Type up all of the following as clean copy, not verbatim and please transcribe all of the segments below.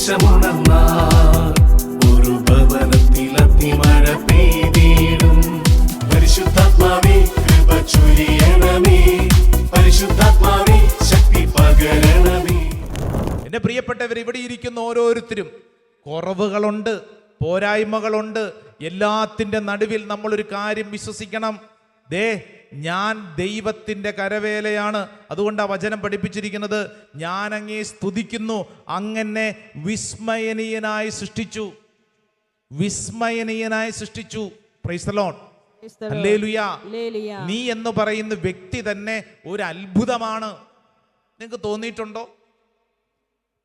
സന്ദേശമുണർന്നാൽ ഒരു ഭവനത്തിൽ അഗ്നിമഴ പെയ്തിടും. പരിശുദ്ധാത്മാവേ കൃപ ചൊരിയണമേ, പരിശുദ്ധാത്മാവേ ശക്തി പകരണമേ. എന്റെ പ്രിയപ്പെട്ടവർ, ഇവിടെ ഇരിക്കുന്ന ഓരോരുത്തരും കുറവുകളുണ്ട്, പോരായ്മകളുണ്ട്. എല്ലാത്തിൻ്റെ നടുവിൽ നമ്മളൊരു കാര്യം വിശ്വസിക്കണം. ഞാൻ ദൈവത്തിൻ്റെ കരവേലയാണ്. അതുകൊണ്ട് ആ വചനം പഠിപ്പിച്ചിരിക്കുന്നത്, ഞാൻ അങ്ങേ സ്തുതിക്കുന്നു, അങ്ങനെ വിസ്മയനീയനായി സൃഷ്ടിച്ചു, വിസ്മയനീയനായി സൃഷ്ടിച്ചു. Price the Lord, hallelujah. നീ എന്ന് പറയുന്ന വ്യക്തി തന്നെ ഒരു അത്ഭുതമാണ്. നിങ്ങൾക്ക് തോന്നിയിട്ടുണ്ടോ?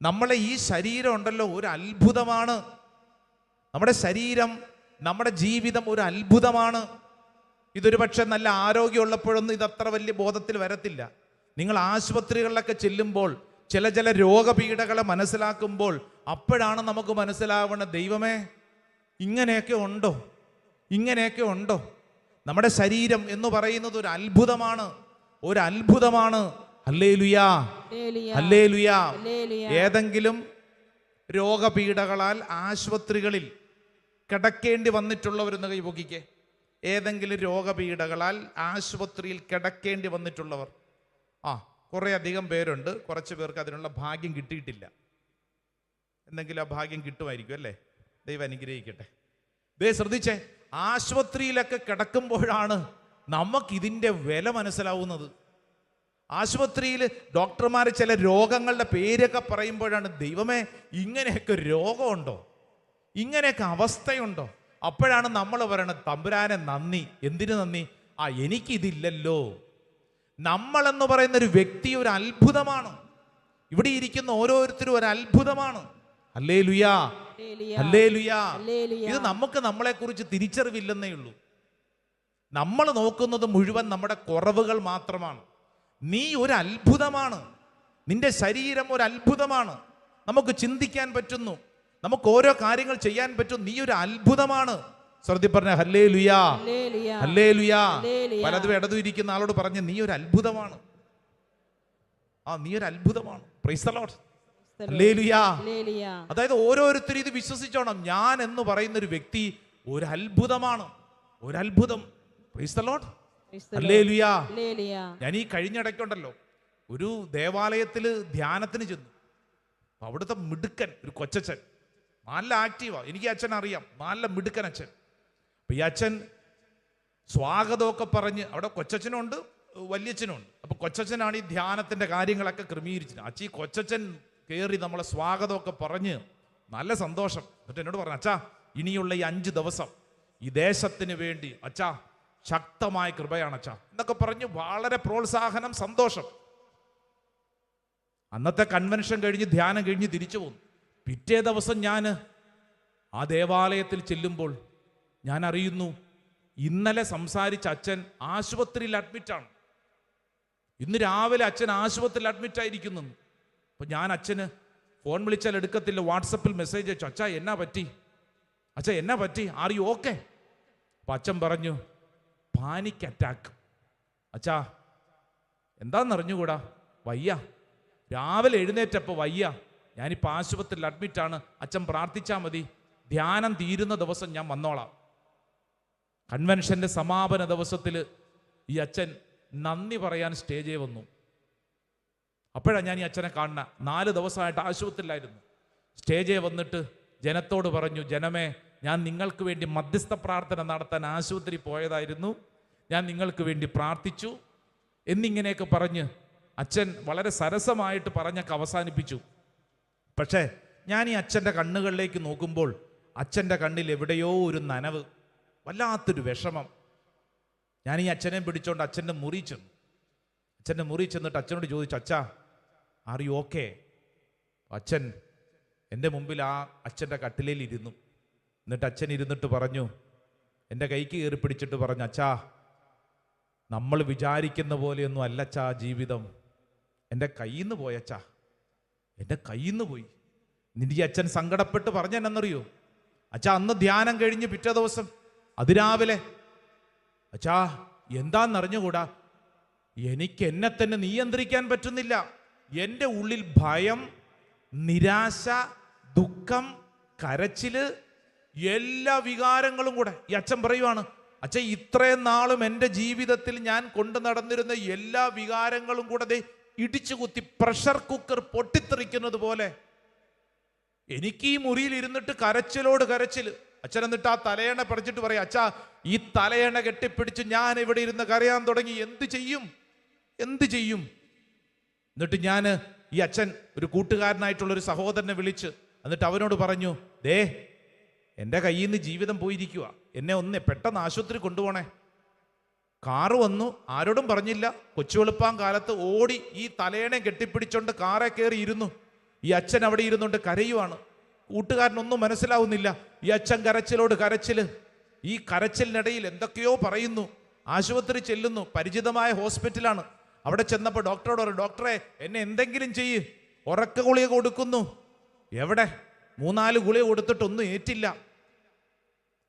നമ്മളെ ഈ ശരീരം ഉണ്ടല്ലോ, ഒരു അത്ഭുതമാണ്. നമ്മുടെ ശരീരം, നമ്മുടെ ജീവിതം ഒരു അത്ഭുതമാണ്. ഇതൊരു പക്ഷെ നല്ല ആരോഗ്യമുള്ളപ്പോഴൊന്നും ഇതത്ര വലിയ ബോധത്തിൽ വരത്തില്ല. നിങ്ങൾ ആശുപത്രികളിലൊക്കെ ചെല്ലുമ്പോൾ, ചില രോഗപീഠകളെ മനസ്സിലാക്കുമ്പോൾ, അപ്പോഴാണ് നമുക്ക് മനസ്സിലാവുന്നത്, ദൈവമേ ഇങ്ങനെയൊക്കെ ഉണ്ടോ, ഇങ്ങനെയൊക്കെ ഉണ്ടോ. നമ്മുടെ ശരീരം എന്ന് പറയുന്നത് ഒരു അത്ഭുതമാണ്, ഒരു അത്ഭുതമാണ്. ഹല്ലേലൂയാ, ഹല്ലേലൂയാ. ഏതെങ്കിലും രോഗപീഠകളാൽ ആശുപത്രികളിൽ കിടക്കേണ്ടി വന്നിട്ടുള്ളവരെന്ന് കൈപൊക്കിക്കേ. ഏതെങ്കിലും രോഗപീഠകളാൽ ആശുപത്രിയിൽ കിടക്കേണ്ടി വന്നിട്ടുള്ളവർ കുറേ അധികം പേരുണ്ട്. കുറച്ച് പേർക്ക് അതിനുള്ള ഭാഗ്യം കിട്ടിയിട്ടില്ല. എന്തെങ്കിലും ആ ഭാഗ്യം കിട്ടുമായിരിക്കും അല്ലേ? ദൈവം അനുഗ്രഹിക്കട്ടെ. ശ്രദ്ധിച്ചേ, ആശുപത്രിയിലൊക്കെ കിടക്കുമ്പോഴാണ് നമുക്കിതിൻ്റെ വില മനസ്സിലാവുന്നത്. ആശുപത്രിയിൽ ഡോക്ടർമാർ ചില രോഗങ്ങളുടെ പേരൊക്കെ പറയുമ്പോഴാണ്, ദൈവമേ ഇങ്ങനെയൊക്കെ രോഗമുണ്ടോ, ഇങ്ങനെയൊക്കെ അവസ്ഥയുണ്ടോ. അപ്പോഴാണ് നമ്മൾ പറയണത്, തമ്പുരാനെ നന്ദി. എന്തിനു നന്ദി? എനിക്കിതില്ലല്ലോ. നമ്മളെന്ന് പറയുന്ന ഒരു വ്യക്തി ഒരു അത്ഭുതമാണ്. ഇവിടെ ഇരിക്കുന്ന ഓരോരുത്തരും ഒരു അത്ഭുതമാണ്. ഹല്ലേലൂയാ, ഹല്ലേലൂയാ. ഇത് നമുക്ക് നമ്മളെ കുറിച്ച് തിരിച്ചറിവില്ലെന്നേ ഉള്ളൂ. നമ്മൾ നോക്കുന്നത് മുഴുവൻ നമ്മുടെ കുറവുകൾ മാത്രമാണ്. നീ ഒരു അത്ഭുതമാണ്. നിന്റെ ശരീരം ഒരു അത്ഭുതമാണ്. നമുക്ക് ചിന്തിക്കാൻ പറ്റുന്നു, നമുക്ക് ഓരോ കാര്യങ്ങൾ ചെയ്യാൻ പറ്റും. നീ ഒരു അത്ഭുതമാണ്. ശ്രദ്ധി പറഞ്ഞ ഹല്ലേലൂയാ, ഹല്ലേലൂയാ. പലതും ഇടതും ഇരിക്കുന്ന ആളോട് പറഞ്ഞ്, നീ ഒരു അത്ഭുതമാണ്. നീ ഒരു അത്ഭുതമാണ്. പ്രൈസ് ദി ലോർഡ്, ഹല്ലേലൂയാ. അതായത് ഓരോരുത്തരും ഇത് വിശ്വസിച്ചോണം, ഞാൻ എന്ന് പറയുന്ന ഒരു വ്യക്തി ഒരു അത്ഭുതമാണ്, ഒരു അത്ഭുതം. പ്രൈസ് ദി ലോർഡ്, ഹല്ലേലൂയാ. ഞാൻ ഈ കഴിഞ്ഞിടയ്ക്കുണ്ടല്ലോ ഒരു ദേവാലയത്തിൽ ധ്യാനത്തിന് ചെന്നു. അവിടുത്തെ മിടുക്കൻ ഒരു കൊച്ചച്ഛൻ, നല്ല ആക്റ്റീവാ. എനിക്ക് അച്ഛൻ അറിയാം, നല്ല മിടുക്കൻ അച്ഛൻ. അപ്പൊ ഈ അച്ഛൻ സ്വാഗതമൊക്കെ പറഞ്ഞ്, അവിടെ കൊച്ചച്ഛനുണ്ട് വലിയച്ഛനുണ്ട്. അപ്പൊ കൊച്ചച്ഛനാണ് ഈ ധ്യാനത്തിന്റെ കാര്യങ്ങളൊക്കെ ക്രമീകരിച്ചത്. ഈ കൊച്ചച്ഛൻ കയറി നമ്മളെ സ്വാഗതമൊക്കെ പറഞ്ഞ് നല്ല സന്തോഷം. എന്നിട്ട് എന്നോട് പറഞ്ഞു, അച്ഛാ ഇനിയുള്ള ഈ 5 ദിവസം ഈ ദേശത്തിന് വേണ്ടി അച്ഛാ ശക്തമായ കൃപയാണ് അച്ഛാ എന്നൊക്കെ പറഞ്ഞ് വളരെ പ്രോത്സാഹനം, സന്തോഷം. അന്നത്തെ കൺവെൻഷൻ കഴിഞ്ഞ് ധ്യാനം കഴിഞ്ഞ് തിരിച്ചു പോന്നു. പിറ്റേ ദിവസം ഞാൻ ആ ദേവാലയത്തിൽ ചെല്ലുമ്പോൾ ഞാൻ അറിയുന്നു, ഇന്നലെ സംസാരിച്ച അച്ഛൻ ആശുപത്രിയിൽ അഡ്മിറ്റാണ്. ഇന്ന് രാവിലെ അച്ഛൻ ആശുപത്രിയിൽ അഡ്മിറ്റായിരിക്കുന്നു. അപ്പം ഞാൻ അച്ഛന് ഫോൺ വിളിച്ചാൽ എടുക്കത്തില്ല, വാട്സപ്പിൽ മെസ്സേജ് അയച്ചു, അച്ഛാ എന്നാ പറ്റി, അച്ഛാ എന്നാ പറ്റി, ആർ യു ഓക്കെ? അപ്പം അച്ഛൻ പറഞ്ഞു, പാനിക് അറ്റാക്ക്. അച്ഛാ എന്താണെന്നറിഞ്ഞുകൂടാ, വയ്യ, രാവിലെ എഴുന്നേറ്റപ്പോൾ വയ്യ, ഞാനിപ്പോൾ ആശുപത്രിയിൽ അഡ്മിറ്റാണ്, അച്ഛൻ പ്രാർത്ഥിച്ചാൽ മതി, ധ്യാനം തീരുന്ന ദിവസം ഞാൻ വന്നോളാം. കൺവെൻഷൻ്റെ സമാപന ദിവസത്തിൽ ഈ അച്ഛൻ നന്ദി പറയാൻ സ്റ്റേജിൽ വന്നു. അപ്പോഴാണ് ഞാൻ ഈ അച്ഛനെ കാണുന്ന. 4 ദിവസമായിട്ട് ആശുപത്രിയിലായിരുന്നു. സ്റ്റേജിൽ വന്നിട്ട് ജനത്തോട് പറഞ്ഞു, ജനമേ ഞാൻ നിങ്ങൾക്ക് വേണ്ടി മധ്യസ്ഥ പ്രാർത്ഥന നടത്താൻ ആശുപത്രി പോയതായിരുന്നു, ഞാൻ നിങ്ങൾക്ക് വേണ്ടി പ്രാർത്ഥിച്ചു എന്നിങ്ങനെയൊക്കെ പറഞ്ഞ് അച്ഛൻ വളരെ സരസമായിട്ട് പറഞ്ഞൊക്കെ അവസാനിപ്പിച്ചു. പക്ഷേ ഞാൻ ഈ അച്ഛൻ്റെ കണ്ണുകളിലേക്ക് നോക്കുമ്പോൾ അച്ഛൻ്റെ കണ്ണിൽ എവിടെയോ ഒരു നനവ്, വല്ലാത്തൊരു വിഷമം. ഞാൻ ഈ അച്ഛനെ പിടിച്ചോണ്ട് അച്ഛൻ്റെ മുറി ചെന്നു. അച്ഛൻ്റെ മുറി ചെന്നിട്ട് അച്ഛനോട് ചോദിച്ചു, അച്ഛാ ആർ യു ഓക്കെ? അച്ഛൻ എൻ്റെ മുമ്പിൽ ആ അച്ഛൻ്റെ കട്ടിലയിൽ ഇരുന്നു. എന്നിട്ട് അച്ഛൻ ഇരുന്നിട്ട് പറഞ്ഞു, എൻ്റെ കൈക്ക് കയറി പിടിച്ചിട്ട് പറഞ്ഞു, അച്ഛാ നമ്മൾ വിചാരിക്കുന്ന പോലെയൊന്നും അല്ല അച്ഛാ ജീവിതം, എൻ്റെ കയ്യിൽ നിന്ന് പോയി അച്ഛാ, എൻ്റെ കയ്യിൽ നിന്ന് പോയി. നിന്റെ അച്ഛൻ സങ്കടപ്പെട്ട് പറഞ്ഞെന്നറിയോ? അച്ഛാ അന്ന് ധ്യാനം കഴിഞ്ഞ് പിറ്റേ ദിവസം അതിരാവിലെ, അച്ഛാ എന്താന്നറിഞ്ഞുകൂടാ, എനിക്ക് എന്നെ തന്നെ നിയന്ത്രിക്കാൻ പറ്റുന്നില്ല. എൻ്റെ ഉള്ളിൽ ഭയം, നിരാശ, ദുഃഖം, കരച്ചില്, എല്ലാ വികാരങ്ങളും കൂടെ. ഈ അച്ഛൻ പറയുവാണ്, അച്ഛൻ ഇത്രയും നാളും എൻ്റെ ജീവിതത്തിൽ ഞാൻ കൊണ്ടു നടന്നിരുന്ന എല്ലാ വികാരങ്ങളും കൂടെ ദേ ഇടിച്ചു കുത്തി പ്രഷർ കുക്കർ പൊട്ടിത്തെറിക്കുന്നത് പോലെ എനിക്ക് ഈ മുറിയിൽ ഇരുന്നിട്ട് കരച്ചിലോട് കരച്ചിൽ. അച്ഛൻ എന്നിട്ട് ആ തലയണ പറിച്ചിട്ട് പറയാം, അച്ഛാ ഈ തലയണ കെട്ടിപ്പിടിച്ച് ഞാൻ ഇവിടെ ഇരുന്ന് കരയാൻ തുടങ്ങി, എന്ത് ചെയ്യും? എന്നിട്ട് ഞാൻ ഈ അച്ഛൻ ഒരു കൂട്ടുകാരനായിട്ടുള്ളൊരു സഹോദരനെ വിളിച്ച് എന്നിട്ട് അവനോട് പറഞ്ഞു, ദേ എൻ്റെ കയ്യിൽ നിന്ന് ജീവിതം പോയിരിക്കുക, എന്നെ ഒന്ന് പെട്ടെന്ന് ആശുപത്രി കൊണ്ടുപോണേ. കാറ് വന്നു, ആരോടും പറഞ്ഞില്ല. കൊച്ചുവെളുപ്പാൻ കാലത്ത് ഓടി ഈ തലയണെ കെട്ടിപ്പിടിച്ചോണ്ട് കാറെ കയറി ഇരുന്നു. ഈ അച്ഛൻ അവിടെ ഇരുന്നുകൊണ്ട് കരയുവാണ്. കൂട്ടുകാരനൊന്നും മനസ്സിലാവുന്നില്ല. ഈ അച്ഛൻ കരച്ചിലോട് കരച്ചില്. ഈ കരച്ചിലിനിടയിൽ എന്തൊക്കെയോ പറയുന്നു. ആശുപത്രി ചെല്ലുന്നു, പരിചിതമായ ഹോസ്പിറ്റലാണ്. അവിടെ ചെന്നപ്പോൾ ഡോക്ടറോട് പറയും, ഡോക്ടറെ എന്നെ എന്തെങ്കിലും ചെയ്യ്. ഉറക്ക ഗുളിക കൊടുക്കുന്നു, എവിടെ 3-4 ഗുളിക കൊടുത്തിട്ടൊന്നും ഏറ്റില്ല.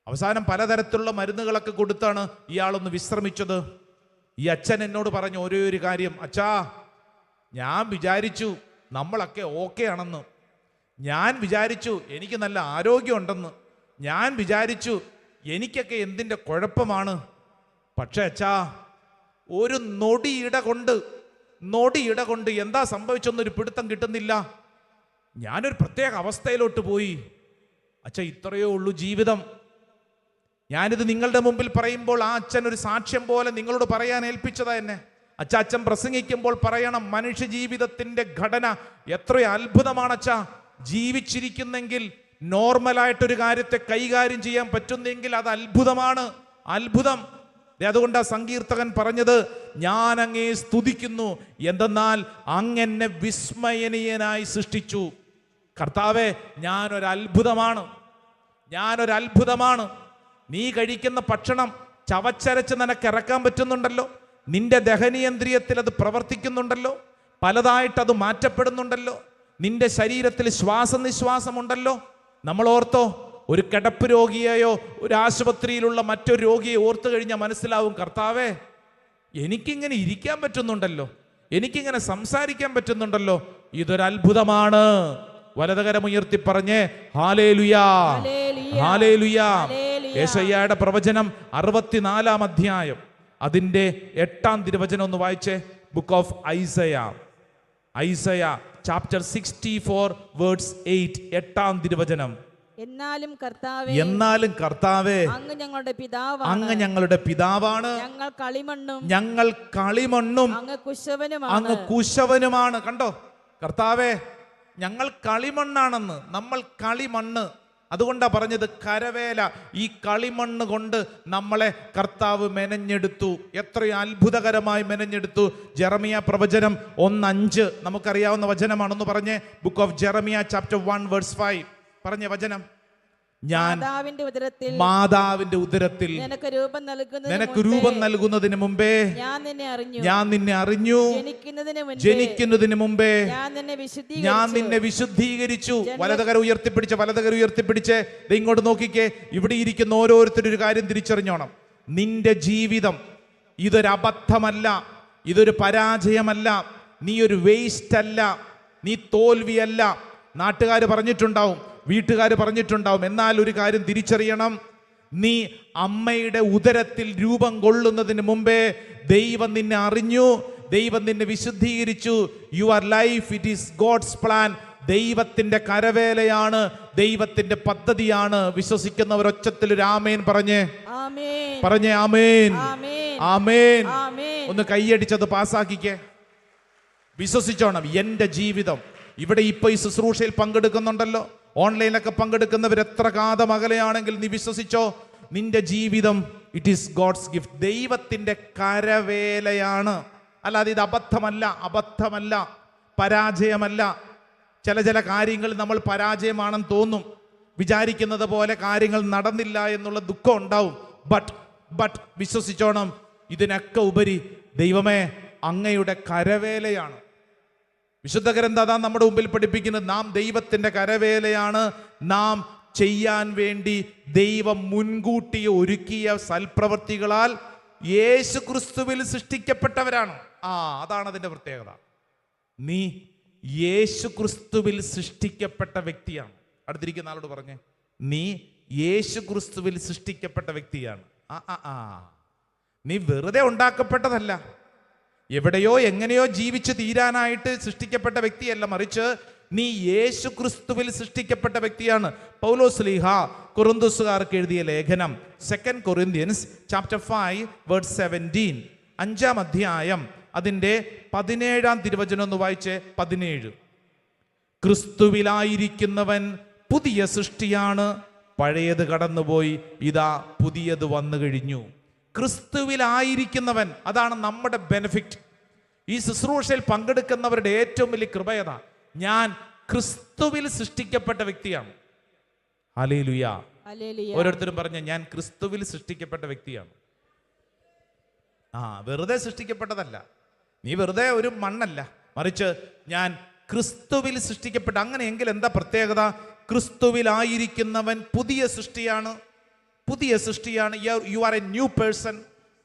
അവസാനം പലതരത്തിലുള്ള മരുന്നുകളൊക്കെ കൊടുത്താണ് ഇയാളൊന്ന് വിശ്രമിച്ചത്. ഈ അച്ഛൻ എന്നോട് പറഞ്ഞു ഒരേ ഒരു കാര്യം, അച്ഛാ ഞാൻ വിചാരിച്ചു നമ്മളൊക്കെ ഓക്കെ ആണെന്ന്, ഞാൻ വിചാരിച്ചു എനിക്ക് നല്ല ആരോഗ്യമുണ്ടെന്ന്, ഞാൻ വിചാരിച്ചു എനിക്കൊക്കെ എന്തിൻ്റെ കുഴപ്പമാണ്. പക്ഷേ അച്ഛാ ഒരു നൊടിയിട കൊണ്ട് എന്താ സംഭവിച്ചൊന്നൊരു പിടുത്തം കിട്ടുന്നില്ല. ഞാനൊരു പ്രത്യേക അവസ്ഥയിലോട്ട് പോയി. അച്ഛാ ഇത്രയേ ഉള്ളൂ ജീവിതം. ഞാനിത് നിങ്ങളുടെ മുമ്പിൽ പറയുമ്പോൾ ആ അച്ഛൻ ഒരു സാക്ഷ്യം പോലെ നിങ്ങളോട് പറയാൻ ഏൽപ്പിച്ചതാ എന്നെ. അച്ഛൻ പ്രസംഗിക്കുമ്പോൾ പറയണം, മനുഷ്യ ജീവിതത്തിന്റെ ഘടന എത്രയോ അത്ഭുതമാണ് അച്ഛാ. ജീവിച്ചിരിക്കുന്നെങ്കിൽ നോർമലായിട്ടൊരു കാര്യത്തെ കൈകാര്യം ചെയ്യാൻ പറ്റുന്നെങ്കിൽ അത് അത്ഭുതമാണ്, അത്ഭുതം. അതുകൊണ്ട് ആ സങ്കീർത്തകൻ പറഞ്ഞത്, ഞാൻ അങ്ങേ സ്തുതിക്കുന്നു, എന്തെന്നാൽ അങ്ങെന്നെ വിസ്മയനീയനായി സൃഷ്ടിച്ചു. കർത്താവേ ഞാനൊരത്ഭുതമാണ്. നീ കഴിക്കുന്ന ഭക്ഷണം ചവച്ചരച്ച് നിനക്ക് ഇറക്കാൻ പറ്റുന്നുണ്ടല്ലോ, നിന്റെ ദഹനീയന്ദ്രിയത്തിൽ അത് പ്രവർത്തിക്കുന്നുണ്ടല്ലോ, പലതായിട്ട് അത് മാറ്റപ്പെടുന്നുണ്ടല്ലോ, നിന്റെ ശരീരത്തിൽ ശ്വാസനിശ്വാസമുണ്ടല്ലോ. നമ്മൾ ഓർത്തോ, ഒരു കിടപ്പ് രോഗിയെയോ ഒരു ആശുപത്രിയിലുള്ള മറ്റൊരു രോഗിയെ ഓർത്തു കഴിഞ്ഞാൽ മനസ്സിലാവും, കർത്താവേ എനിക്കിങ്ങനെ ഇരിക്കാൻ പറ്റുന്നുണ്ടല്ലോ, എനിക്കിങ്ങനെ സംസാരിക്കാൻ പറ്റുന്നുണ്ടല്ലോ, ഇതൊരു അത്ഭുതമാണ്. വലതുകരമുയർത്തി പറഞ്ഞേ ഹല്ലേലൂയാ, ഹല്ലേലൂയാ. യെശയ്യായുടെ പ്രവചനം 64-ാം അധ്യായം അതിൻ്റെ 8-ാം തിരുവചനം ഒന്ന് വായിച്ചേ. Book of Isaiah chapter 64 words 8, 8-ാം തിരുവചനം. എന്നാലും കർത്താവേ അങ്ങ് ഞങ്ങളുടെ പിതാവാണ്, ഞങ്ങൾ കളിമണ്ണും അങ്ങ് കുശവനുമാണ്. കണ്ടോ കർത്താവേ, ഞങ്ങൾ കളിമണ്ണാണെന്ന്, നമ്മൾ കളിമണ്ണ്. അതുകൊണ്ടാ പറഞ്ഞത് കരവേല. ഈ കളിമണ്ണ് കൊണ്ട് നമ്മളെ കർത്താവ് മെനഞ്ഞെടുത്തു. എത്രയോ അത്ഭുതകരമായി മെനഞ്ഞെടുത്തു. ജെറമിയ പ്രവചനം 1:5 നമുക്കറിയാവുന്ന വചനമാണെന്ന് പറഞ്ഞേ. Book of Jeremiah chapter 1 verse 5 പറഞ്ഞ വചനം. ഞാൻ മാതാവിന്റെ ഉദരത്തിൽ നിനക്ക് രൂപം നൽകുന്നതിന് മുമ്പേ ഞാൻ നിന്നെ അറിഞ്ഞു, ജനിക്കുന്നതിന് മുമ്പേ ഞാൻ നിന്നെ വിശുദ്ധീകരിച്ചു. വലതുകര ഉയർത്തിപ്പിടിച്ച് ഇങ്ങോട്ട് നോക്കിക്കേ. ഇവിടെ ഇരിക്കുന്ന ഓരോരുത്തരും ഒരു കാര്യം തിരിച്ചറിഞ്ഞോണം. നിന്റെ ജീവിതം ഇതൊരു അബദ്ധമല്ല, ഇതൊരു പരാജയമല്ല, നീ ഒരു വേസ്റ്റ് അല്ല, നീ തോൽവിയല്ല. നാട്ടുകാർ പറഞ്ഞിട്ടുണ്ടാവും, വീട്ടുകാർ പറഞ്ഞിട്ടുണ്ടാവും. എന്നാൽ ഒരു കാര്യം തിരിച്ചറിയണം, നീ അമ്മയുടെ ഉദരത്തിൽ രൂപം കൊള്ളുന്നതിന് മുമ്പേ ദൈവം നിന്നെ അറിഞ്ഞു, ദൈവം നിന്നെ വിശുദ്ധീകരിച്ചു. Your life it is God's plan. ദൈവത്തിന്റെ കരവേലയാണ്, ദൈവത്തിന്റെ പദ്ധതിയാണ്. വിശ്വസിക്കുന്നവർ ഒച്ചത്തിൽ ഒരു ആമേൻ പറഞ്ഞേ, ആമേൻ, ആമേൻ. ഒന്ന് കൈയടിച്ചത് പാസ്സാക്കിക്കേ. വിശ്വസിച്ചോണം. എൻ്റെ ജീവിതം ഇവിടെ ഇപ്പൊ ഈ ശുശ്രൂഷയിൽ പങ്കെടുക്കുന്നുണ്ടല്ലോ, ഓൺലൈനിലൊക്കെ പങ്കെടുക്കുന്നവർ എത്ര കാതം അകലെയാണെങ്കിൽ നീ വിശ്വസിച്ചോ, നിന്റെ ജീവിതം ഇറ്റ് ഈസ് ഗോഡ്സ് ഗിഫ്റ്റ്. ദൈവത്തിന്റെ കരവേലയാണ്. അല്ലാതെ ഇത് അബദ്ധമല്ല, പരാജയമല്ല. ചില കാര്യങ്ങൾ നമ്മൾ പരാജയമാണെന്ന് തോന്നും, വിചാരിക്കുന്നത് പോലെ കാര്യങ്ങൾ നടന്നില്ല എന്നുള്ള ദുഃഖം ഉണ്ടാവും. ബട്ട് വിശ്വസിച്ചോണം, ഇതിനൊക്കെ ഉപരി ദൈവമേ അങ്ങയുടെ കരവേലയാണ്. വിശുദ്ധ ഗ്രന്ഥം അതാ നമ്മുടെ മുമ്പിൽ പഠിപ്പിക്കുന്നത്. നാം ദൈവത്തിന്റെ കരവേലയാണ്. നാം ചെയ്യാൻ വേണ്ടി ദൈവം മുൻകൂട്ടി ഒരുക്കിയ സൽപ്രവൃത്തികളാൽ യേശു ക്രിസ്തുവിൽ സൃഷ്ടിക്കപ്പെട്ടവരാണ്. അതാണ് അതിന്റെ പ്രത്യേകത. നീ യേശു ക്രിസ്തുവിൽ സൃഷ്ടിക്കപ്പെട്ട വ്യക്തിയാണ്. അടുത്തിരിക്കുന്ന ആളോട് പറഞ്ഞേ, നീ യേശു ക്രിസ്തുവിൽ സൃഷ്ടിക്കപ്പെട്ട വ്യക്തിയാണ്. നീ വെറുതെ ഉണ്ടാക്കപ്പെട്ടതല്ല, എവിടെയോ എങ്ങനെയോ ജീവിച്ച് തീരാനായിട്ട് സൃഷ്ടിക്കപ്പെട്ട വ്യക്തിയല്ല, മറിച്ച് നീ യേശു ക്രിസ്തുവിൽ സൃഷ്ടിക്കപ്പെട്ട വ്യക്തിയാണ്. പൗലോസ് ശ്ലീഹ കൊറിന്തോസുകാർക്ക് എഴുതിയ ലേഖനം 2 Corinthians chapter 5 verse 17, 5-ാം അധ്യായം അതിൻ്റെ 17-ാം തിരുവചനം ഒന്ന് വായിച്ച്. 17, ക്രിസ്തുവിലായിരിക്കുന്നവൻ പുതിയ സൃഷ്ടിയാണ്, പഴയത് കടന്നുപോയി, ഇതാ പുതിയത് വന്നു കഴിഞ്ഞു. ക്രിസ്തുവിലായിരിക്കുന്നവൻ, അതാണ് നമ്മുടെ ബെനിഫിറ്റ്. ഈ ശുശ്രൂഷയിൽ പങ്കെടുക്കുന്നവരുടെ ഏറ്റവും വലിയ കൃപയത, ഞാൻ ക്രിസ്തുവിൽ സൃഷ്ടിക്കപ്പെട്ട വ്യക്തിയാണ്. ഹല്ലേലൂയ. ഓരോരുത്തരും പറഞ്ഞ, ഞാൻ ക്രിസ്തുവിൽ സൃഷ്ടിക്കപ്പെട്ട വ്യക്തിയാണ്. വെറുതെ സൃഷ്ടിക്കപ്പെട്ടതല്ല, നീ വെറുതെ ഒരു മണ്ണല്ല, മറിച്ച് ഞാൻ ക്രിസ്തുവിൽ സൃഷ്ടിക്കപ്പെട്ട. അങ്ങനെയെങ്കിൽ എന്താ പ്രത്യേകത? ക്രിസ്തുവിലായിരിക്കുന്നവൻ പുതിയ സൃഷ്ടിയാണ്, പുതിയ സൃഷ്ടിയാണ്. You are A new person.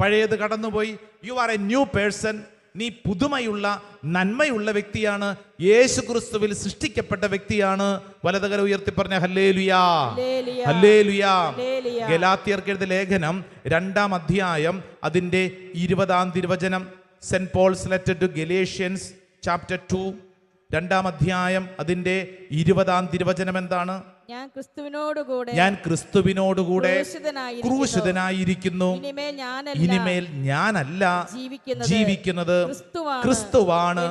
പഴയത് കടന്നുപോയി, you are A new person. നീ പുതുമയുള്ള നന്മയുള്ള വ്യക്തിയാണ്, യേശു ക്രിസ്തുവിൽ സൃഷ്ടിക്കപ്പെട്ട വ്യക്തിയാണ്. വലതുകര ഉയർത്തി പറഞ്ഞ ഹല്ലേലൂയാ, ഹല്ലേലൂയാ. ഗലാത്യർക്ക് എഴുതിയ ലേഖനം 2-ാം അധ്യായം അതിൻ്റെ 20-ാം തിരുവചനം. Saint Paul's letter to Galatians chapter 2 2-ാം അധ്യായം അതിൻ്റെ 20-ാം തിരുവചനം എന്താണ്? ഞാൻ ക്രിസ്തുവിനോടുകൂടെ ക്രൂശിതനായിരിക്കുന്നു, ഇനിമേൽ ഞാനല്ല ജീവിക്കുന്നത്, ക്രിസ്തുവാണ്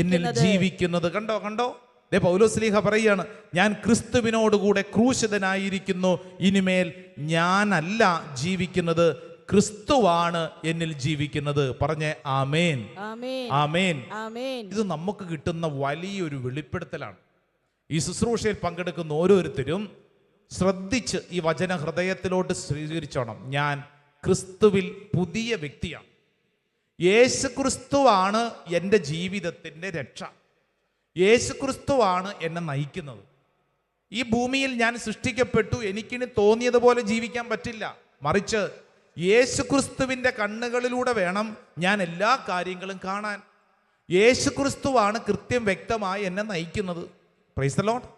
എന്നിൽ ജീവിക്കുന്നത്. കണ്ടോ പൗലോസ് ശ്ലീഹ പറയാണ്, ഞാൻ ക്രിസ്തുവിനോടുകൂടെ ക്രൂശിതനായിരിക്കുന്നു, ഇനിമേൽ ഞാനല്ല ജീവിക്കുന്നത്, ക്രിസ്തുവാണ് എന്നിൽ ജീവിക്കുന്നത്. പറഞ്ഞേ ആമേൻ, ആമേൻ. ഇത് നമുക്ക് കിട്ടുന്ന വലിയൊരു വെളിപ്പെടുത്തലാണ്. ഈ ശുശ്രൂഷയിൽ പങ്കെടുക്കുന്ന ഓരോരുത്തരും ശ്രദ്ധിച്ച് ഈ വചന ഹൃദയത്തിലോട്ട് സ്വീകരിച്ചോണം. ഞാൻ ക്രിസ്തുവിൽ പുതിയ വ്യക്തിയാണ്. യേശു ക്രിസ്തുവാണ് എൻ്റെ ജീവിതത്തിൻ്റെ രക്ഷ. യേശു ക്രിസ്തുവാണ് എന്നെ നയിക്കുന്നത്. ഈ ഭൂമിയിൽ ഞാൻ സൃഷ്ടിക്കപ്പെട്ടു, എനിക്കിനി തോന്നിയതുപോലെ ജീവിക്കാൻ പറ്റില്ല, മറിച്ച് യേശു ക്രിസ്തുവിൻ്റെ കണ്ണുകളിലൂടെ വേണം ഞാൻ എല്ലാ കാര്യങ്ങളും കാണാൻ. യേശു ക്രിസ്തുവാണ് കൃത്യം വ്യക്തമായി എന്നെ നയിക്കുന്നത്. Price the Lord,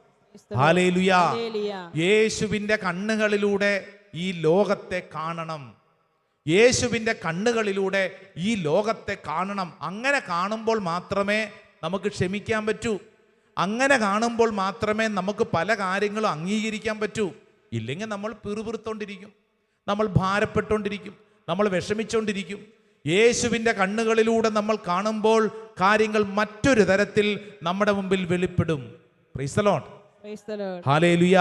hallelujah. യേശുവിൻ്റെ കണ്ണുകളിലൂടെ ഈ ലോകത്തെ കാണണം. യേശുവിൻ്റെ കണ്ണുകളിലൂടെ ഈ ലോകത്തെ കാണണം. അങ്ങനെ കാണുമ്പോൾ മാത്രമേ നമുക്ക് ക്ഷമിക്കാൻ പറ്റൂ. അങ്ങനെ കാണുമ്പോൾ മാത്രമേ നമുക്ക് പല കാര്യങ്ങളും അംഗീകരിക്കാൻ പറ്റൂ. ഇല്ലെങ്കിൽ നമ്മൾ പിറുപിറുത്തോണ്ടിരിക്കും, നമ്മൾ ഭാരപ്പെട്ടുകൊണ്ടിരിക്കും, നമ്മൾ വിഷമിച്ചുകൊണ്ടിരിക്കും. യേശുവിൻ്റെ കണ്ണുകളിലൂടെ നമ്മൾ കാണുമ്പോൾ കാര്യങ്ങൾ മറ്റൊരു തരത്തിൽ നമ്മുടെ മുമ്പിൽ വെളിപ്പെടും. Praise the Lord, hallelujah.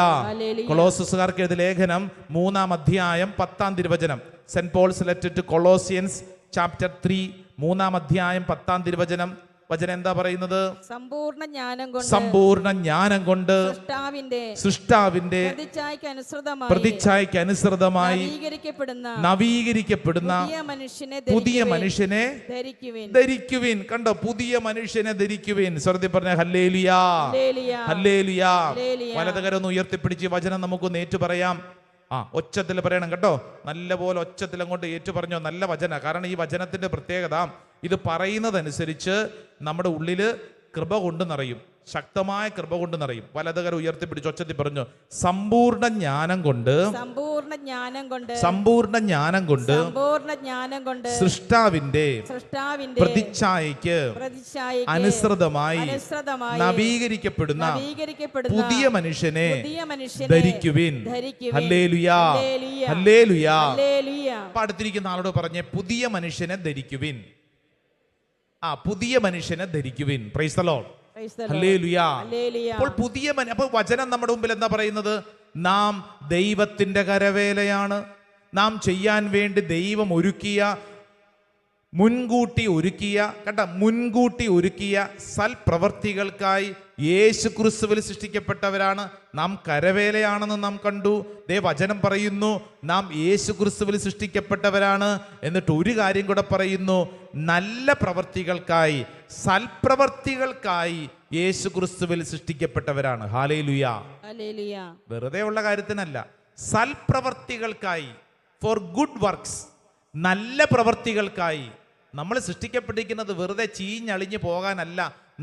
കൊളോസ്യർക്കാർക്ക് എഴുതിയ ലേഖനം 3-ാം അധ്യായം 10-ാം തിരുവചനം. Saint Paul's letter to Colossians chapter 3 3-ാം അധ്യായം 10-ാം തിരുവചനം. വചനം എന്താ പറയുന്നത്? സമ്പൂർണ്ണ ജ്ഞാനം കൊണ്ട് സൃഷ്ടാവിന്റെ പ്രതിച്ഛായയ്ക്ക് അനുസൃതമായി നവീകരിക്കപ്പെടുന്ന പുതിയ മനുഷ്യനെ ധരിക്കുവിൻ. കണ്ടോ, പുതിയ മനുഷ്യനെ ധരിക്കുവിൻ. സ്വർഗ്ഗത്തിൽ പറഞ്ഞ ഹല്ലേലൂയാ, ഹല്ലേലൂയാ. വലതുകരൊന്ന് ഉയർത്തിപ്പിടിച്ച് വചനം നമുക്കൊന്ന് ഏറ്റു പറയാം. ഒച്ചത്തിൽ പറയണം കേട്ടോ, നല്ലപോലെ ഒച്ചത്തിൽ അങ്ങോട്ട് ഏറ്റു പറഞ്ഞോ. നല്ല വചന. കാരണം ഈ വചനത്തിന്റെ പ്രത്യേകത, ഇത് പറയുന്നതനുസരിച്ച് നമ്മുടെ ഉള്ളില് കൃപ കൊണ്ട് നിറയും, ശക്തമായ കൃപ കൊണ്ട് നിറയും. വലതുകര ഉയർത്തിപ്പിടിച്ച് ഒച്ചത്തിൽ പറഞ്ഞു, സമ്പൂർണ്ണ ജ്ഞാനം കൊണ്ട് സൃഷ്ടാവിന്റെ പ്രതിച്ഛായയ്ക്ക് അനുസൃതമായി നവീകരിക്കപ്പെടുന്ന പുതിയ മനുഷ്യനെ ധരിക്കുവിൻ. ഹല്ലേലൂയാ, ഹല്ലേലൂയാ. അടുത്തിരിക്കുന്ന ആളോട് പറഞ്ഞേ, പുതിയ മനുഷ്യനെ ധരിക്കുവിൻ. പുതിയ മനുഷ്യനെ ധരിക്കുവിൻ. Praise the Lord, hallelujah. അപ്പോൾ അപ്പോൾ വചനം നമ്മുടെ മുമ്പിൽ എന്താ പറയുന്നത്? നാം ദൈവത്തിന്റെ കരവേലയാണ്. നാം ചെയ്യാൻ വേണ്ടി ദൈവം മുൻകൂട്ടി ഒരുക്കിയ സൽപ്രവർത്തികൾക്കായി യേശു ക്രിസ്തുവിൽ സൃഷ്ടിക്കപ്പെട്ടവരാണ് നാം. കരവേലയാണെന്ന് നാം കണ്ടു. വചനം പറയുന്നു നാം യേശു ക്രിസ്തുവിൽ സൃഷ്ടിക്കപ്പെട്ടവരാണ്. എന്നിട്ട് ഒരു കാര്യം കൂടെ പറയുന്നു, നല്ല പ്രവർത്തികൾക്കായി, സൽപ്രവർത്തികൾക്കായി യേശു ക്രിസ്തുവിൽ സൃഷ്ടിക്കപ്പെട്ടവരാണ്. ഹല്ലേലൂയ. വെറുതെ ഉള്ള കാര്യത്തിനല്ല, സൽപ്രവർത്തികൾക്കായി, ഫോർ ഗുഡ് വർക്ക്സ്, നല്ല പ്രവർത്തികൾക്കായി നമ്മൾ സൃഷ്ടിക്കപ്പെട്ടിരിക്കുന്നത്. വെറുതെ ചീഞ്ഞളിഞ്ഞു പോകാനല്ല,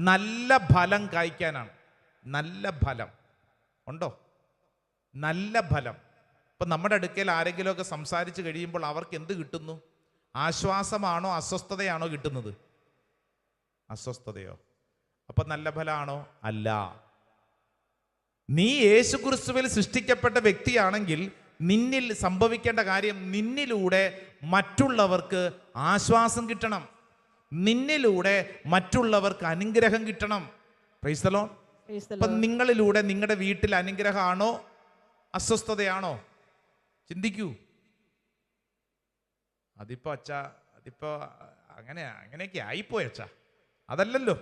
നല്ല ഫലം കായ്ക്കാനാണ്. നല്ല ഫലം ഉണ്ടോ? നല്ല ഫലം. ഇപ്പം നമ്മുടെ അടുക്കൽ ആരെങ്കിലുമൊക്കെ സംസാരിച്ച് കഴിയുമ്പോൾ അവർക്ക് എന്ത് കിട്ടുന്നു? ആശ്വാസമാണോ അസ്വസ്ഥതയാണോ കിട്ടുന്നത്? അസ്വസ്ഥതയോ? അപ്പം നല്ല ഫലമാണോ? അല്ല. നീ യേശുക്രിസ്തുവിൽ സൃഷ്ടിക്കപ്പെട്ട വ്യക്തിയാണെങ്കിൽ നിന്നിൽ സംഭവിക്കേണ്ട കാര്യം, നിന്നിലൂടെ മറ്റുള്ളവർക്ക് ആശ്വാസം കിട്ടണം, നിന്നിലൂടെ മറ്റുള്ളവർക്ക് അനുഗ്രഹം കിട്ടണം. Price the Lord. അപ്പം നിങ്ങളിലൂടെ നിങ്ങളുടെ വീട്ടിൽ അനുഗ്രഹമാണോ അസ്വസ്ഥതയാണോ? ചിന്തിക്കൂ. അതിപ്പോ അച്ഛാ, അതിപ്പോ അങ്ങനെയൊക്കെ ആയിപ്പോയി അച്ഛാ. അതല്ലല്ലോ.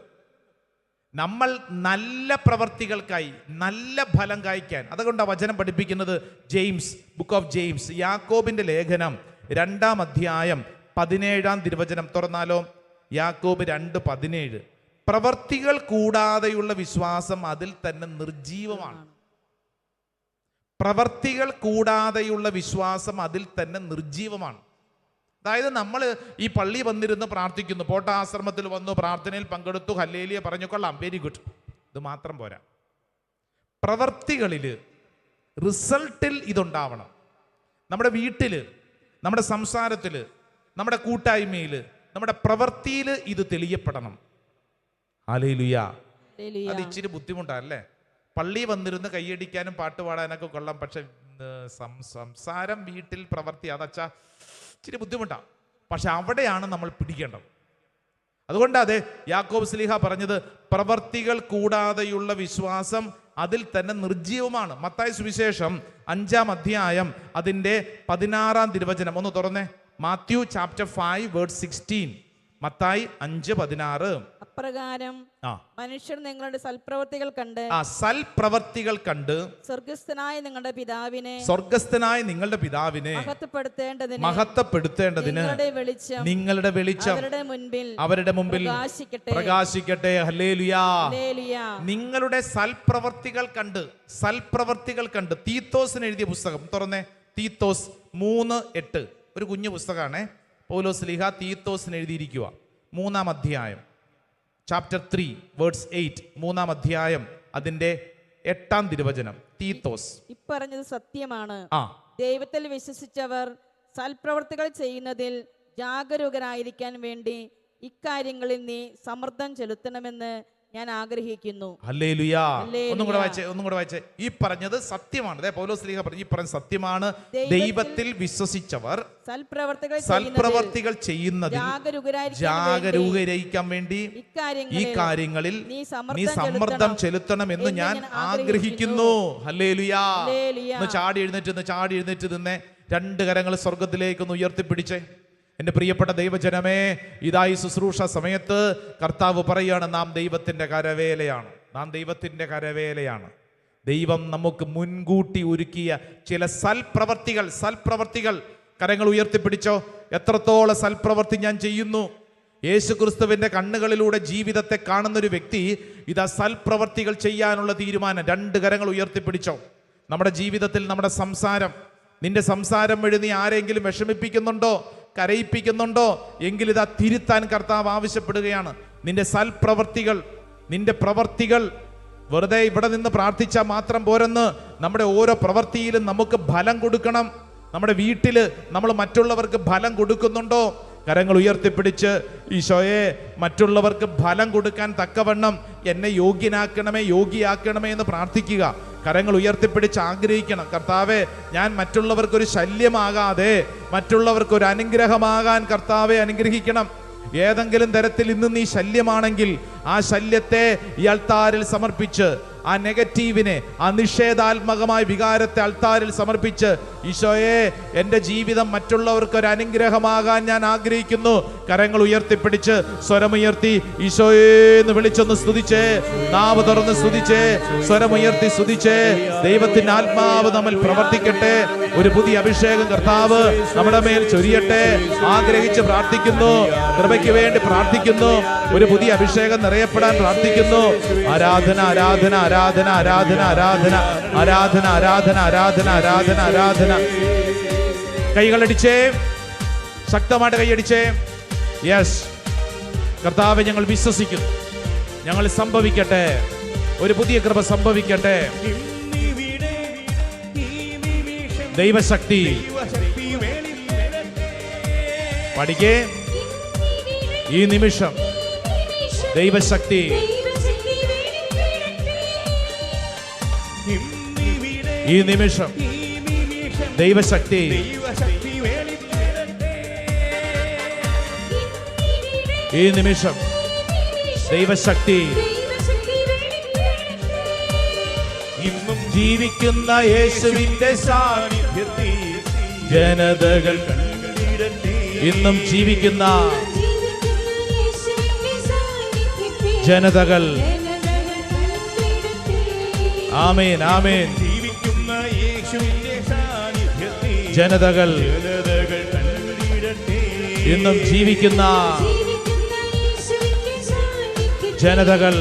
നമ്മൾ നല്ല പ്രവർത്തികൾക്കായി നല്ല ഫലം കായ്ക്കാൻ, അതുകൊണ്ടാണ് വചനം പഠിപ്പിക്കുന്നത്. ജെയിംസ്, ബുക്ക് ഓഫ് ജെയിംസ്, യാക്കോബിന്റെ ലേഖനം 2-ാം അധ്യായം 17-ാം തിരുവചനം തുറന്നാലോ? യാക്കോബ് 2:17. പ്രവർത്തികൾ കൂടാതെയുള്ള വിശ്വാസം അതിൽ തന്നെ നിർജീവമാണ്. പ്രവർത്തികൾ കൂടാതെയുള്ള വിശ്വാസം അതിൽ തന്നെ നിർജീവമാണ്. അതായത് നമ്മൾ ഈ പള്ളി വന്നിരുന്ന് പ്രാർത്ഥിക്കുന്നു, പോട്ടാശ്രമത്തിൽ വന്നു പ്രാർത്ഥനയിൽ പങ്കെടുത്തു, ഹല്ലേലൂയ പറഞ്ഞു, കൊള്ളാം, വെരി ഗുഡ്. ഇത് മാത്രം പോരാ. പ്രവർത്തികളിൽ, റിസൾട്ടിൽ ഇതുണ്ടാവണം. നമ്മുടെ വീട്ടിൽ, നമ്മുടെ സംസാരത്തിൽ, നമ്മുടെ കൂട്ടായ്മയിൽ, നമ്മുടെ പ്രവൃത്തിയിൽ ഇത് തെളിയപ്പെടണം. ഹല്ലേലൂയ. അത് ഇച്ചിരി ബുദ്ധിമുട്ടല്ലേ? പള്ളി വന്നിരുന്ന് കൈയടിക്കാനും പാട്ട് പാടാനൊക്കെ കൊള്ളാം, പക്ഷെ സംസാരം, വീട്ടിൽ പ്രവൃത്തി, അതച്ചാ ഇച്ചിരി ബുദ്ധിമുട്ടാണ്. പക്ഷെ അവിടെയാണ് നമ്മൾ പിടിക്കേണ്ടത്. അതുകൊണ്ട് അതെ യാക്കോബ് ശ്ലീഹ പറഞ്ഞത്, പ്രവർത്തികൾ കൂടാതെയുള്ള വിശ്വാസം അതിൽ തന്നെ നിർജീവമാണ്. മത്തായി സുവിശേഷം 5-ാം അധ്യായം അതിൻ്റെ 16-ാം തിരുവചനം ഒന്ന് തുറന്നേ. Matthew chapter 5:16. മത്തായി 5:16. അപ്രകാരം മനുഷ്യർ നിങ്ങളുടെ സൽപ്രവർത്തികൾ കണ്ട് സ്വർഗസ്ഥനായ നിങ്ങളുടെ പിതാവിനെ മഹത്വപ്പെടുത്തേണ്ടതിന് നിങ്ങളുടെ വെളിച്ചം അവരുടെ മുമ്പിൽ പ്രകാശിക്കട്ടെ. ഹല്ലേലൂയാ. നിങ്ങളുടെ സൽപ്രവർത്തികൾ കണ്ട്. തീത്തോസിന് എഴുതിയ പുസ്തകം തുറന്നേ. തീത്തോസ് 3:8. ഒരു കുഞ്ഞു പുസ്തകമാണ്. പൗലോസ് ശ്ലീഹ തീത്തോസിന് എഴുതിയിരിക്കുക. 3-ാം അധ്യായം ചാപ്റ്റർ 3:8. 3-ാം അധ്യായം അതിന്റെ 8-ാം തിരുവചനം. തീത്തോസ്, ഇപ്പറഞ്ഞത് സത്യമാണ്. ദൈവത്തിൽ വിശ്വസിച്ചവർ സൽപ്രവർത്തികൾ ചെയ്യുന്നതിൽ ജാഗരൂകരായിരിക്കാൻ വേണ്ടി ഇക്കാര്യങ്ങളിൽ നീ സമ്മർദ്ദം ചെലുത്തണമെന്ന് ഞാൻ ആഗ്രഹിക്കുന്നു. ഹല്ലേലൂയാ. ഒന്നും കൂടെ വായിച്ചേ. ഈ പറഞ്ഞത് സത്യമാണ്. പൗലോസ് ശ്ലീഹ പറഞ്ഞു, ഈ പറഞ്ഞ സത്യമാണ്. ദൈവത്തിൽ വിശ്വസിച്ചവർ സൽപ്രവർത്തികൾ ചെയ്യുന്നതിൽ ജാഗരൂകരായിരിക്കാൻ വേണ്ടി ഈ കാര്യങ്ങളിൽ നീ സമ്മർദ്ദം ചെലുത്തണമെന്ന് ഞാൻ ആഗ്രഹിക്കുന്നു. ഹല്ലേലൂയാ. ഒന്ന് ചാടി എഴുന്നേറ്റ് നിന്നെ 2 കരങ്ങൾ സ്വർഗത്തിലേക്കൊന്ന് ഉയർത്തിപ്പിടിച്ചേ. എൻ്റെ പ്രിയപ്പെട്ട ദൈവജനമേ, ഇതായി ശുശ്രൂഷ സമയത്ത് കർത്താവ് പറയുകയാണ്, നാം ദൈവത്തിൻ്റെ കരവേലയാണ്. ദൈവം നമുക്ക് മുൻകൂട്ടി ഒരുക്കിയ ചില സൽപ്രവർത്തികൾ കരങ്ങൾ ഉയർത്തിപ്പിടിച്ചോ. എത്രത്തോളം സൽപ്രവർത്തി ഞാൻ ചെയ്യുന്നു. യേശുക്രിസ്തുവിൻ്റെ കണ്ണുകളിലൂടെ ജീവിതത്തെ കാണുന്നൊരു വ്യക്തി ഇതാ സൽപ്രവർത്തികൾ ചെയ്യാനുള്ള തീരുമാനം. 2 കരങ്ങൾ ഉയർത്തിപ്പിടിച്ചോ. നമ്മുടെ ജീവിതത്തിൽ നമ്മുടെ സംസാരം, നിന്റെ സംസാരം വഴി നീ ആരെങ്കിലും വിഷമിപ്പിക്കുന്നുണ്ടോ, കരയിപ്പിക്കുന്നുണ്ടോ എങ്കിൽ ഇതാ തിരുത്താൻ കർത്താവ് ആവശ്യപ്പെടുകയാണ്. നിന്റെ സൽപ്രവർത്തികൾ, നിന്റെ പ്രവർത്തികൾ വെറുതെ ഇവിടെ നിന്ന് പ്രാർത്ഥിച്ചാൽ മാത്രം പോരെന്ന്. നമ്മുടെ ഓരോ പ്രവൃത്തിയിലും നമുക്ക് ഫലം കൊടുക്കണം. നമ്മുടെ വീട്ടിൽ നമ്മൾ മറ്റുള്ളവർക്ക് ഫലം കൊടുക്കുന്നുണ്ടോ? കരങ്ങൾ ഉയർത്തിപ്പിടിച്ച് ഈശോയെ, മറ്റുള്ളവർക്ക് ഫലം കൊടുക്കാൻ തക്കവണ്ണം എന്നെ യോഗ്യയാക്കണമേ എന്ന് പ്രാർത്ഥിക്കുക. കരങ്ങൾ ഉയർത്തിപ്പിടിച്ച് ആഗ്രഹിക്കണം. കർത്താവേ, ഞാൻ മറ്റുള്ളവർക്കൊരു ശല്യമാകാതെ മറ്റുള്ളവർക്കൊരു അനുഗ്രഹമാകാൻ കർത്താവെ അനുഗ്രഹിക്കണം. ഏതെങ്കിലും തരത്തിൽ ഇന്ന് നീ ശല്യമാണെങ്കിൽ ആ ശല്യത്തെ ഈ അൾത്താരിൽ സമർപ്പിച്ച്, ആ നെഗറ്റീവിനെ, ആ നിഷേധാത്മകമായ വികാരത്തെ അൾത്താരിൽ സമർപ്പിച്ച്, ഈശോയെ, എൻ്റെ ജീവിതം മറ്റുള്ളവർക്ക് ഒരു അനുഗ്രഹമാകാൻ ഞാൻ ആഗ്രഹിക്കുന്നു. കരങ്ങൾ ഉയർത്തിപ്പിടിച്ച് സ്വരമുയർത്തി ഈശോയെ എന്ന് വിളിച്ചൊന്ന് സ്തുതിച്ചേ. നാവ് തുറന്ന് സ്തുതിച്ചേ. സ്വരമുയർത്തി സ്തുതിച്ചേ. ദൈവത്തിന്റെ ആത്മാവ് നമ്മൾ പ്രവർത്തിക്കട്ടെ. ഒരു പുതിയ അഭിഷേകം കർത്താവ് നമ്മുടെ മേൽ ചൊരിയട്ടെ. ആഗ്രഹിച്ച് പ്രാർത്ഥിക്കുന്നു. കൃപയ്ക്ക് വേണ്ടി പ്രാർത്ഥിക്കുന്നു. ഒരു പുതിയ അഭിഷേകം നിറയപ്പെടാൻ പ്രാർത്ഥിക്കുന്നു. ആരാധന ആരാധന ആരാധന ആരാധന ആരാധന ആരാധന ആരാധന ആരാധന ആരാധന ആരാധന. കൈകളടിച്ചേ, ശക്തമായിട്ട് കൈയടിച്ചേ. യെസ് കർത്താവെ, ഞങ്ങൾ വിശ്വസിക്കുന്നു. ഞങ്ങൾ സംഭവിക്കട്ടെ, ഒരു പുതിയ കൃപ സംഭവിക്കട്ടെ. ദൈവശക്തി പഠിക്കേ. ഈ നിമിഷം ദൈവശക്തി ഈ നിമിഷം ദൈവശക്തി ഈ നിമിഷം ദൈവശക്തി ഇന്നും ജീവിക്കുന്ന യേശുവിന്റെ സാന്നിധ്യത്തിൽ ജനതകൾ ഇന്നും ജീവിക്കുന്ന ജനതകൾ ആമേൻ ആമേൻ ജനതകൾ ഇന്നും ജീവിക്കുന്ന ജനതകൾ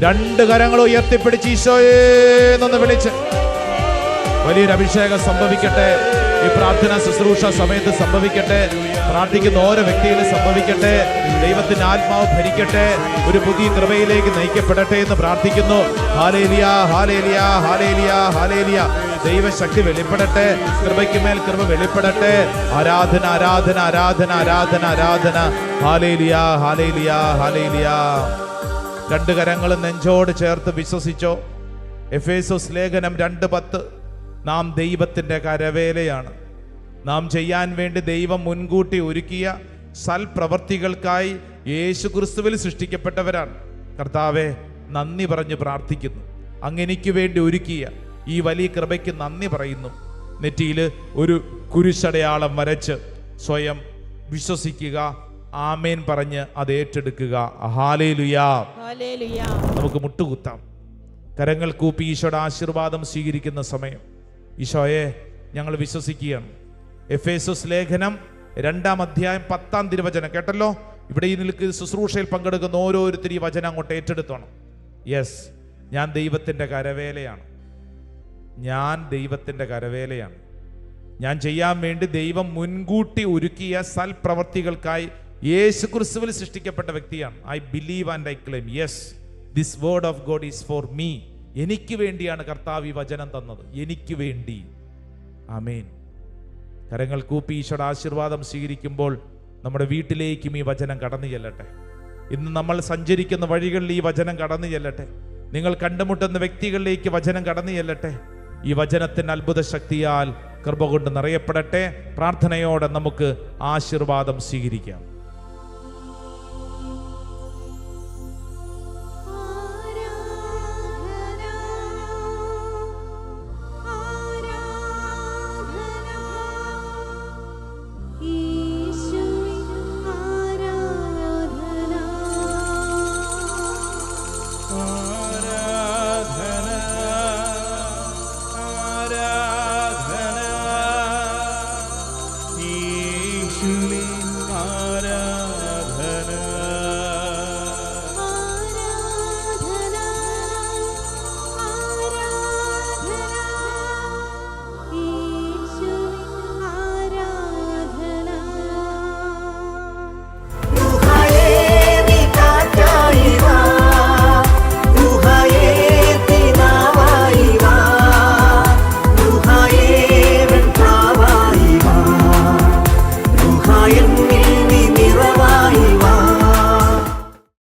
രണ്ട് കരങ്ങൾ ഉയർത്തിപ്പിടിച്ച് ഈശോയെ എന്നൊന്ന് വിളിച്ച് വലിയൊരു അഭിഷേകം സംഭവിക്കട്ടെ. ഈ പ്രാർത്ഥന ശുശ്രൂഷ സമയത്ത് സംഭവിക്കട്ടെ. പ്രാർത്ഥിക്കുന്ന ഓരോ വ്യക്തിയിലും സംഭവിക്കട്ടെ. ദൈവത്തിന്റെ ആത്മാവ് ഭരിക്കട്ടെ. ഒരു പുതിയ കൃപയിലേക്ക് നയിക്കപ്പെടട്ടെ എന്ന് പ്രാർത്ഥിക്കുന്നു. Hallelujah hallelujah hallelujah hallelujah. ദൈവശക്തി വെളിപ്പെടട്ടെ. കൃപയ്ക്ക് മേൽ കൃപ വെളിപ്പെടട്ടെ. ആരാധന ആരാധന ആരാധന ആരാധന ആരാധന. Hallelujah hallelujah hallelujah. രണ്ട് കരങ്ങളും നെഞ്ചോട് ചേർത്ത് വിശ്വസിച്ചോ. എഫേസോസ് ലേഖനം 2:10. നാം ദൈവത്തിൻ്റെ കരവേലയാണ്. നാം ചെയ്യാൻ വേണ്ടി ദൈവം മുൻകൂട്ടി ഒരുക്കിയ സൽപ്രവർത്തികൾക്കായി യേശു ക്രിസ്തുവിൽ സൃഷ്ടിക്കപ്പെട്ടവരാണ്. കർത്താവെ, നന്ദി പറഞ്ഞ് പ്രാർത്ഥിക്കുന്നു. അങ്ങെനിക്ക് വേണ്ടി ഒരുക്കിയ ഈ വലിയ കൃപയ്ക്ക് നന്ദി പറയുന്നു. നെറ്റിയിൽ ഒരു കുരിശടയാളം വരച്ച് സ്വയം വിശ്വസിക്കുക. ആമേൻ പറഞ്ഞ് അത് ഏറ്റെടുക്കുക. ഹല്ലേലൂയ. നമുക്ക് മുട്ടുകുത്താം. കരങ്ങൾ കൂപ്പി ഈശോയുടെ ആശീർവാദം സ്വീകരിക്കുന്ന സമയം. ഈശോയെ, ഞങ്ങൾ വിശ്വസിക്കുകയാണ്. എഫേസോസ് ലേഖനം 2-ാം അധ്യായം 10-ാം തിരുവചനം കേട്ടല്ലോ. ഇവിടെ ഈ നിൽക്കുന്ന ശുശ്രൂഷയിൽ പങ്കെടുക്കുന്ന ഓരോരുത്തരും ഈ വചനം അങ്ങോട്ട് ഏറ്റെടുത്തോണം. യെസ്, ഞാൻ ദൈവത്തിൻ്റെ കരവേലയാണ്. ഞാൻ ദൈവത്തിൻ്റെ കരവേലയാണ്. ഞാൻ ചെയ്യാൻ വേണ്ടി ദൈവം മുൻകൂട്ടി ഒരുക്കിയ സൽപ്രവർത്തികൾക്കായി യേശു ക്രിസ്തുവിൽ സൃഷ്ടിക്കപ്പെട്ട വ്യക്തിയാണ്. I believe and I claim. Yes, this word of God is for me. എനിക്ക് വേണ്ടിയാണ് കർത്താവ് ഈ വചനം തന്നത്. എനിക്ക് വേണ്ടി. ആമേൻ. കരങ്ങൾ കൂപ്പി ഈശോയുടെ ആശീർവാദം സ്വീകരിക്കുമ്പോൾ നമ്മുടെ വീട്ടിലേക്കും ഈ വചനം കടന്നു ചെല്ലട്ടെ. ഇന്ന് നമ്മൾ സഞ്ചരിക്കുന്ന വഴികളിൽ ഈ വചനം കടന്നു ചെല്ലട്ടെ. നിങ്ങൾ കണ്ടുമുട്ടുന്ന വ്യക്തികളിലേക്ക് വചനം കടന്നു ചെല്ലട്ടെ. ഈ വചനത്തിന് അത്ഭുത ശക്തിയാൽ കൃപ കൊണ്ട് നിറയപ്പെടട്ടെ. പ്രാർത്ഥനയോടെ നമുക്ക് ആശീർവാദം സ്വീകരിക്കാം.